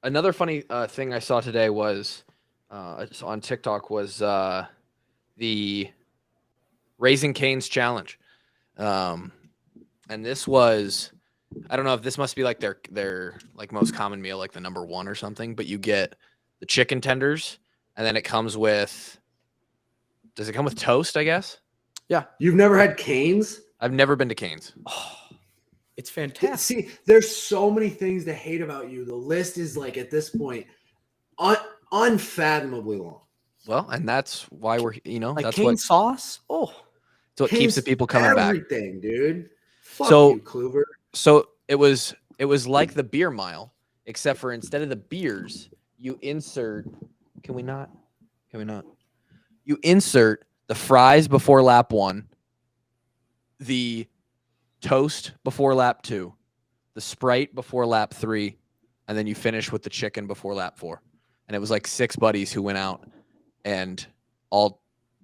Another funny thing I saw today was on TikTok was the Raising Cane's challenge. Um, and this was, I don't know if this must be like their like most common meal, like the number one or something. But you get the chicken tenders, and then it comes with. Does it come with toast? I guess. Yeah. You've never had Cane's? I've never been to Cane's. Oh, it's fantastic. See, there's so many things to hate about you. The list is like at this point unfathomably long. Well, and that's why we're Like that's cane what sauce. Oh, that's what keeps the people coming back. Everything, dude. Fuck So- you, Kluver. So it was like the beer mile, except for instead of the beers, you insert. Can we not? You insert the fries before lap 1, the toast before lap 2, the Sprite before lap 3, and then you finish with the chicken before lap 4. And it was like 6 buddies who went out and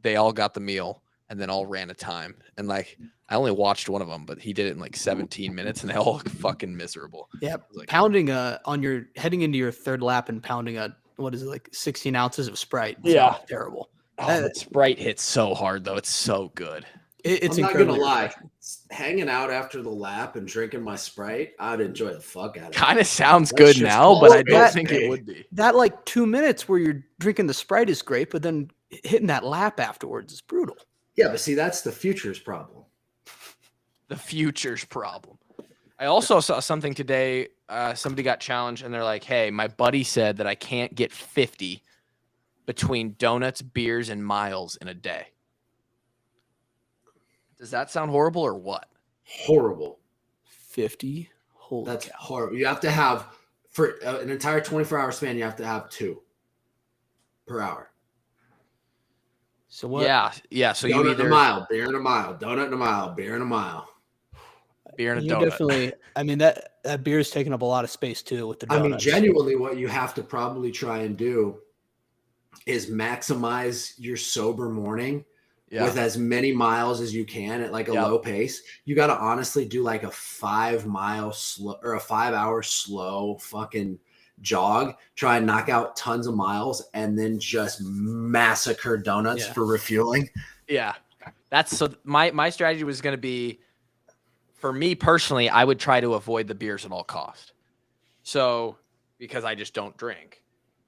they all got the meal and then all ran a time. And like I only watched one of them, but he did it in like 17 minutes and they all look fucking miserable. yeah. Like, Pounding on your heading into your third lap and pounding what is it, like 16 ounces of Sprite? Yeah. Sounds terrible. that Sprite hits so hard though. It's so good. It's I'm not gonna incredibly lie. refreshing. Hanging out after the lap and drinking my Sprite, I'd enjoy the fuck out of it. Kind of sounds That's good just now, but I don't that think it big. would be. That like 2 minutes where you're drinking the Sprite is great, but then hitting that lap afterwards is brutal. Yeah, but see, that's the future's problem. The future's problem. I also saw something today. Somebody got challenged and they're like, hey, my buddy said that I can't get 50 between donuts, beers, and miles in a day. Does that sound horrible or what? Horrible. 50. Holy That's cow. horrible. You have to have, for an entire 24-hour span, you have to have 2 per hour. So what? Yeah. So Donut you in either a mile, beer in a mile, donut in a mile, beer in a mile. beer and a You donut. definitely. I mean that beer is taking up a lot of space too with the I donuts. mean, genuinely, what you have to probably try and do is maximize your sober morning Yeah. with as many miles as you can at like a Yep. low pace. You got to honestly do like a 5-mile slow or a 5-hour slow fucking jog, try and knock out tons of miles, and then just massacre donuts Yeah. for refueling. Yeah. That's so my strategy was going to be, for me personally, I would try to avoid the beers at all cost. So, because I just don't drink.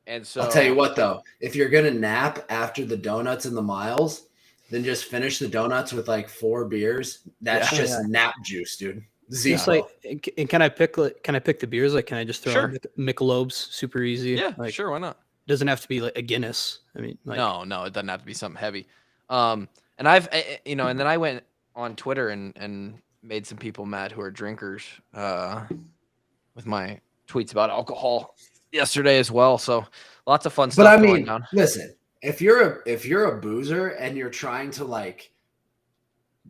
And so I'll tell you what though, if you're gonna nap after the donuts and the miles, then just finish the donuts with like 4 beers. That's Yeah. just nap juice, dude. Zero. It's like, and can I pick the beers? Like, can I just throw Sure. on Michelob's? Super easy. Yeah, Like, sure, why not? doesn't have to be like a Guinness. I mean, like, No, it doesn't have to be something heavy. And I've and then I went on Twitter and made some people mad who are drinkers with my tweets about alcohol yesterday as well. So lots of fun stuff But I going mean, down. listen, if you're a boozer and you're trying to like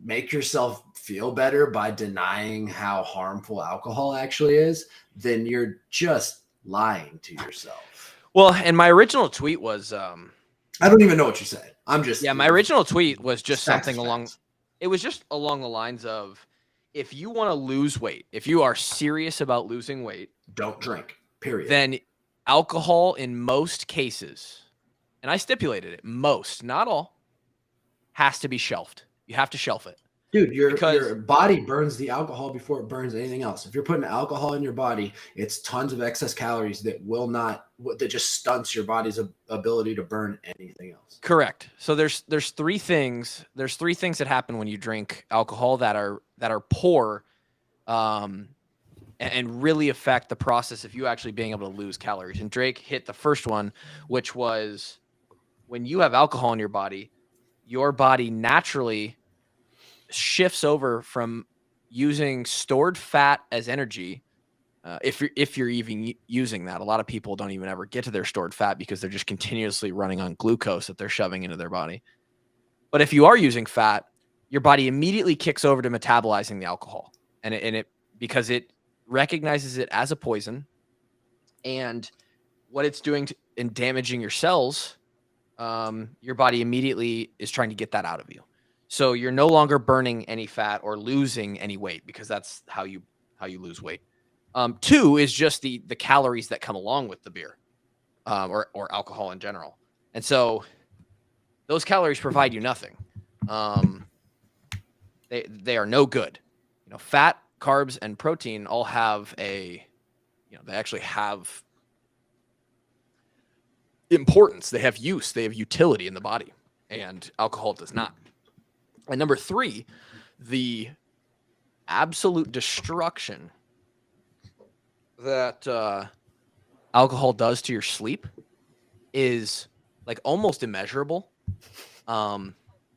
make yourself feel better by denying how harmful alcohol actually is, then you're just lying to yourself. Well, and my original tweet was I don't even know what you said. I'm just my original tweet was just Facts something are along facts. it was just along the lines of, if you want to lose weight, if you are serious about losing weight, Don't drink. Period. then alcohol in most cases, and I stipulated it, most, not all, has to be shelved. You have to shelf it. Dude, your Because- body burns the alcohol before it burns anything else. If you're putting alcohol in your body, it's tons of excess calories that just stunts your body's ability to burn anything else. Correct. So there's 3 things. There's 3 things that happen when you drink alcohol that are poor, and really affect the process of you actually being able to lose calories. And Drake hit the first one, which was, when you have alcohol in your body naturally shifts over from using stored fat as energy. If you're even using that, a lot of people don't even ever get to their stored fat because they're just continuously running on glucose that they're shoving into their body. But if you are using fat, your body immediately kicks over to metabolizing the alcohol, and it because it recognizes it as a poison, and what it's doing in damaging your cells, your body immediately is trying to get that out of you. So you're no longer burning any fat or losing any weight, because that's how you lose weight. Two is just the calories that come along with the beer, or alcohol in general. And so those calories provide you nothing. They are no good. Fat, carbs, and protein all have they actually have importance. They have use. They have utility in the body, and alcohol does not. And number three, the absolute destruction that alcohol does to your sleep is like almost immeasurable.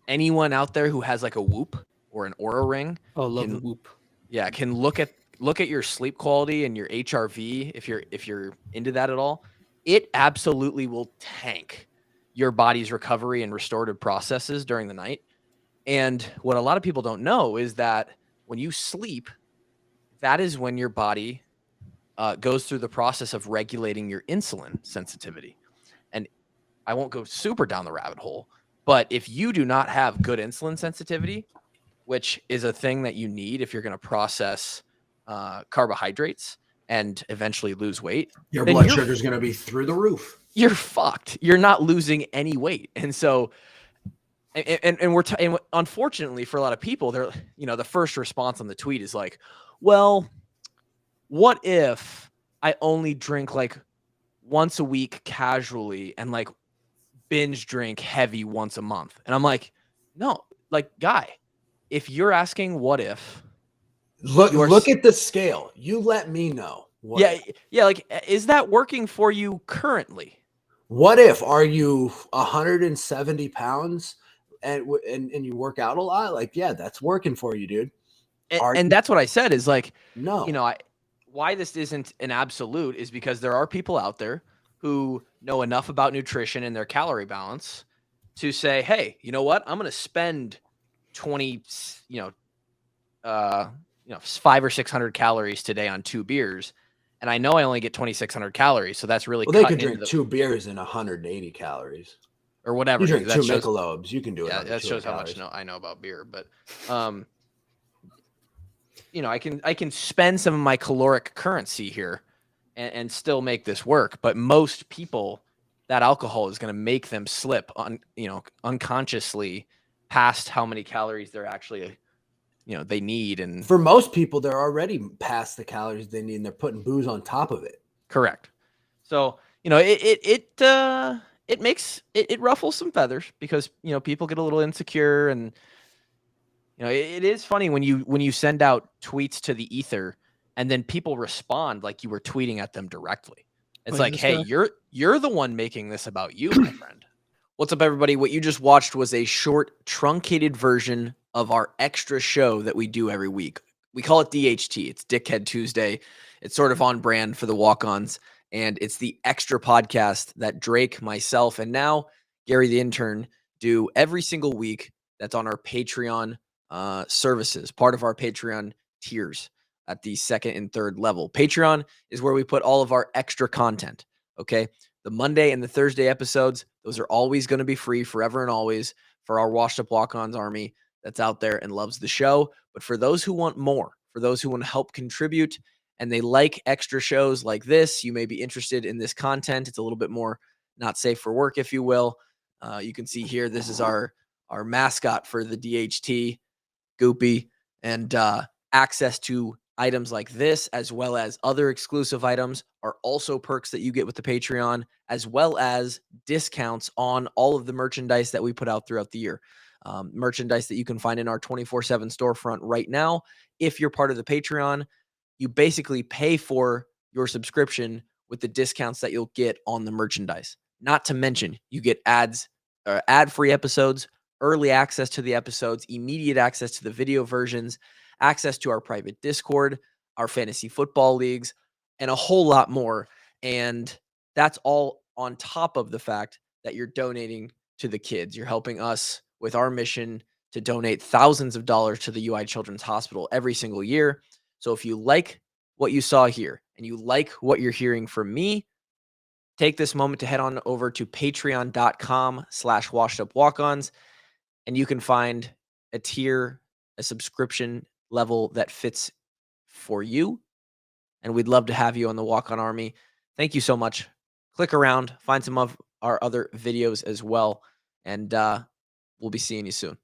Anyone out there who has like a Whoop or an Aura Ring, love the Whoop. Yeah, can look at your sleep quality and your HRV if you're into that at all. It absolutely will tank your body's recovery and restorative processes during the night. And what a lot of people don't know is that when you sleep, that is when your body goes through the process of regulating your insulin sensitivity. And I won't go super down the rabbit hole, but if you do not have good insulin sensitivity, which is a thing that you need if you're going to process carbohydrates and eventually lose weight, your blood sugar is going to be through the roof. You're fucked. You're not losing any weight. And so, and unfortunately for a lot of people, they're, the first response on the tweet is like, well, what if I only drink like once a week casually and like binge drink heavy once a month? And I'm like, no, like, guy, if you're asking what if, look at the scale. You let me know. Yeah. Like, is that working for you currently? What if are you 170 pounds and you work out a lot? Like, yeah, that's working for you, dude. And that's what I said is like, no, why this isn't an absolute is because there are people out there who know enough about nutrition and their calorie balance to say, hey, you know what? I'm going to spend 500 or 600 calories today on 2 beers. And I know I only get 2,600 calories. So that's really, they could drink 2 beers and 180 calories or whatever. You drink 2 Michelobs. You can do it. Yeah, that shows how much I know about beer, but, I can spend some of my caloric currency here and still make this work. But most people, that alcohol is going to make them slip unconsciously past how many calories they're actually, they need. And for most people, they're already past the calories they need and they're putting booze on top of it. Correct. So, it makes it ruffles some feathers because, people get a little insecure. And, it is funny when you send out tweets to the ether and then people respond like you were tweeting at them directly. It's like, hey, you're the one making this about you, my friend. What's up, everybody? What you just watched was a short, truncated version of our extra show that we do every week. We call it DHT. It's Dickhead Tuesday. It's sort of on brand for the walk-ons, and it's the extra podcast that Drake, myself, and now Gary the intern do every single week. That's on our Patreon services, part of our Patreon tiers at the 2nd and 3rd level. Patreon is where we put all of our extra content. Okay. The Monday and the Thursday episodes, those are always going to be free forever and always for our washed up walk-ons army that's out there and loves the show. But for those who want more, for those who want to help contribute and they like extra shows like this, you may be interested in this content. It's a little bit more not safe for work, if you will. You can see here, this is our mascot for the DHT, Goopy, and access to items like this, as well as other exclusive items, are also perks that you get with the Patreon, as well as discounts on all of the merchandise that we put out throughout the year. Merchandise that you can find in our 24/7 storefront right now. If you're part of the Patreon, you basically pay for your subscription with the discounts that you'll get on the merchandise. Not to mention, you get ad-free episodes, early access to the episodes, immediate access to the video versions, access to our private Discord, our fantasy football leagues, and a whole lot more. And that's all on top of the fact that you're donating to the kids. You're helping us with our mission to donate thousands of dollars to the UI Children's Hospital every single year. So if you like what you saw here and you like what you're hearing from me, take this moment to head on over to patreon.com/washedupwalkons, and you can find a tier, a subscription level that fits for you and we'd love to have you on the Walk On Army. Thank you so much. Click around, find some of our other videos as well, and we'll be seeing you soon.